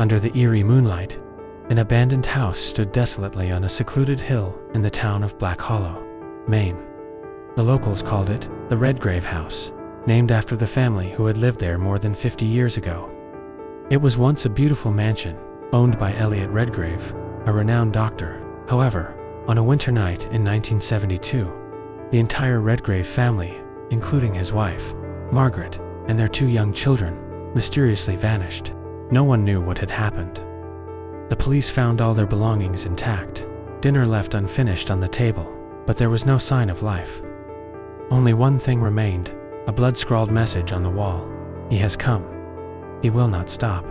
Under the eerie moonlight, an abandoned house stood desolately on a secluded hill in the town of Black Hollow, Maine. The locals called it the Redgrave house, named after the family who had lived there more than 50 years ago. It was once a beautiful mansion, owned by Elliot Redgrave, a renowned doctor. However, on a winter night in 1972, the entire Redgrave family, including his wife, Margaret, and their 2 young children, mysteriously vanished. No one knew what had happened. The police found all their belongings intact, dinner left unfinished on the table, but there was no sign of life. Only one thing remained, a blood-scrawled message on the wall. He has come. He will not stop.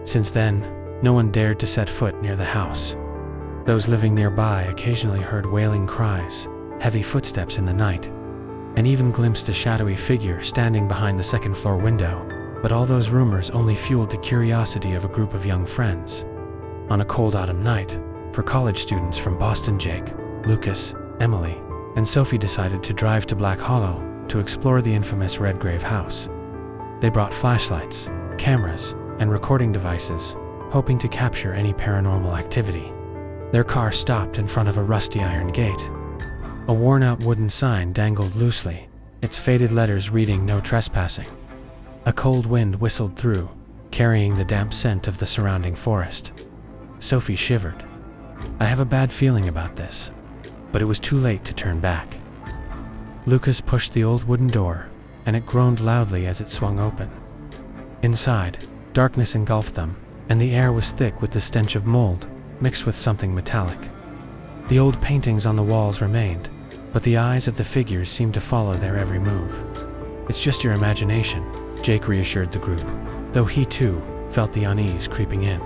Since then, no one dared to set foot near the house. Those living nearby occasionally heard wailing cries, heavy footsteps in the night, and even glimpsed a shadowy figure standing behind the second-floor window. But all those rumors only fueled the curiosity of a group of young friends. On a cold autumn night, 4 college students from Boston, Jake, Lucas, Emily, and Sophie decided to drive to Black Hollow to explore the infamous Redgrave house. They brought flashlights, cameras, and recording devices, hoping to capture any paranormal activity. Their car stopped in front of a rusty iron gate. A worn-out wooden sign dangled loosely, its faded letters reading "No trespassing." A cold wind whistled through, carrying the damp scent of the surrounding forest. Sophie shivered. "I have a bad feeling about this." But it was too late to turn back. Lucas pushed the old wooden door, and it groaned loudly as it swung open. Inside, darkness engulfed them, and the air was thick with the stench of mold, mixed with something metallic. The old paintings on the walls remained, but the eyes of the figures seemed to follow their every move. "It's just your imagination," Jake reassured the group, though he too felt the unease creeping in.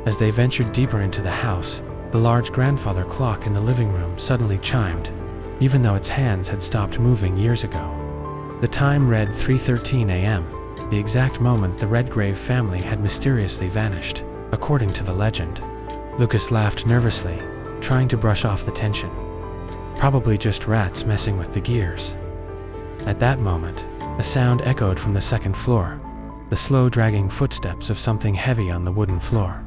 As they ventured deeper into the house, the large grandfather clock in the living room suddenly chimed, even though its hands had stopped moving years ago. The time read 3:13 a.m., the exact moment the Redgrave family had mysteriously vanished, according to the legend. Lucas laughed nervously, trying to brush off the tension. Probably just rats messing with the gears. At that moment, a sound echoed from the second floor, the slow dragging footsteps of something heavy on the wooden floor.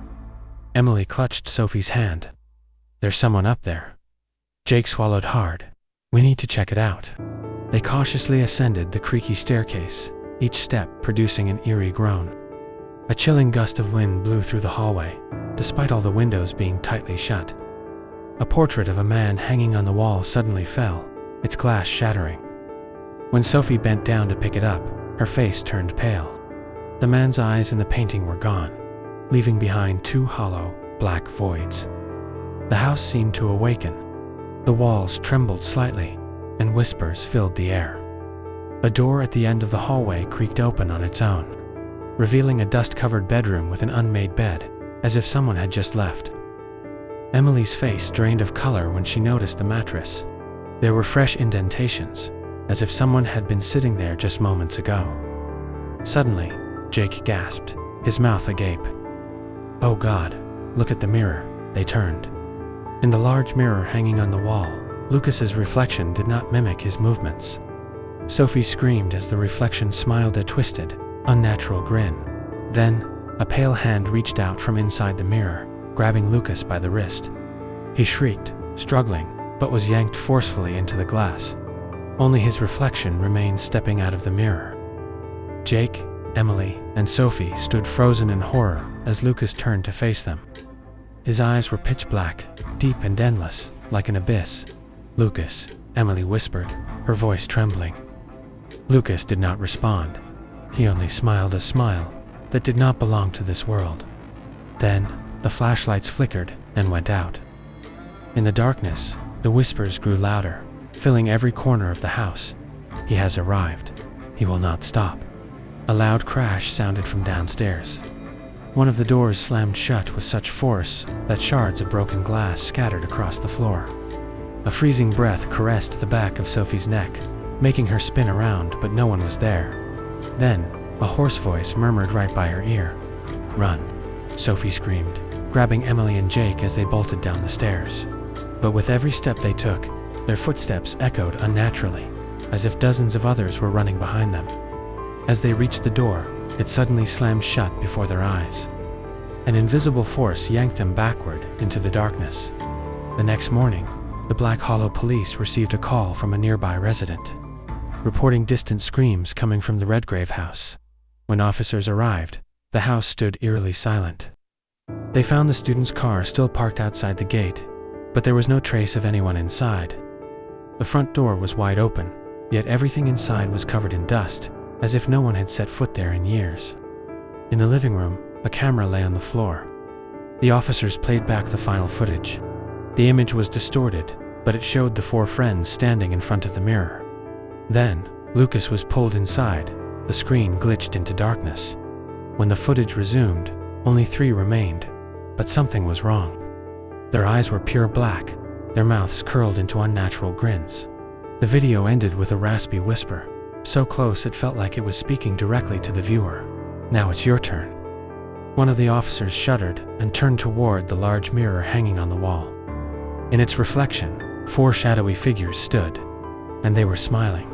Emily clutched Sophie's hand. "There's someone up there." Jake swallowed hard. "We need to check it out." They cautiously ascended the creaky staircase, each step producing an eerie groan. A chilling gust of wind blew through the hallway, despite all the windows being tightly shut. A portrait of a man hanging on the wall suddenly fell, its glass shattering. When Sophie bent down to pick it up, her face turned pale. The man's eyes in the painting were gone, leaving behind 2 hollow, black voids. The house seemed to awaken. The walls trembled slightly, and whispers filled the air. A door at the end of the hallway creaked open on its own, revealing a dust-covered bedroom with an unmade bed, as if someone had just left. Emily's face drained of color when she noticed the mattress. There were fresh indentations, as if someone had been sitting there just moments ago. Suddenly, Jake gasped, his mouth agape. "Oh God, look at the mirror." They turned. In the large mirror hanging on the wall, Lucas's reflection did not mimic his movements. Sophie screamed as the reflection smiled a twisted, unnatural grin. Then, a pale hand reached out from inside the mirror, grabbing Lucas by the wrist. He shrieked, struggling, but was yanked forcefully into the glass. Only his reflection remained stepping out of the mirror. Jake, Emily, and Sophie stood frozen in horror as Lucas turned to face them. His eyes were pitch black, deep and endless, like an abyss. "Lucas," Emily whispered, her voice trembling. Lucas did not respond. He only smiled a smile that did not belong to this world. Then, the flashlights flickered and went out. In the darkness, the whispers grew louder, filling every corner of the house. "He has arrived. He will not stop." A loud crash sounded from downstairs. One of the doors slammed shut with such force that shards of broken glass scattered across the floor. A freezing breath caressed the back of Sophie's neck, making her spin around, but no one was there. Then, a hoarse voice murmured right by her ear. "Run," Sophie screamed, grabbing Emily and Jake as they bolted down the stairs. But with every step they took, their footsteps echoed unnaturally, as if dozens of others were running behind them. As they reached the door, it suddenly slammed shut before their eyes. An invisible force yanked them backward into the darkness. The next morning, the Black Hollow police received a call from a nearby resident, reporting distant screams coming from the Redgrave house. When officers arrived, the house stood eerily silent. They found the student's car still parked outside the gate, but there was no trace of anyone inside. The front door was wide open, yet everything inside was covered in dust, as if no one had set foot there in years. In the living room, a camera lay on the floor. The officers played back the final footage. The image was distorted, but it showed the 4 friends standing in front of the mirror. Then, Lucas was pulled inside. The screen glitched into darkness. When the footage resumed, only 3 remained, but something was wrong. Their eyes were pure black, their mouths curled into unnatural grins. The video ended with a raspy whisper, so close it felt like it was speaking directly to the viewer. "Now it's your turn." One of the officers shuddered and turned toward the large mirror hanging on the wall. In its reflection, 4 shadowy figures stood, and they were smiling.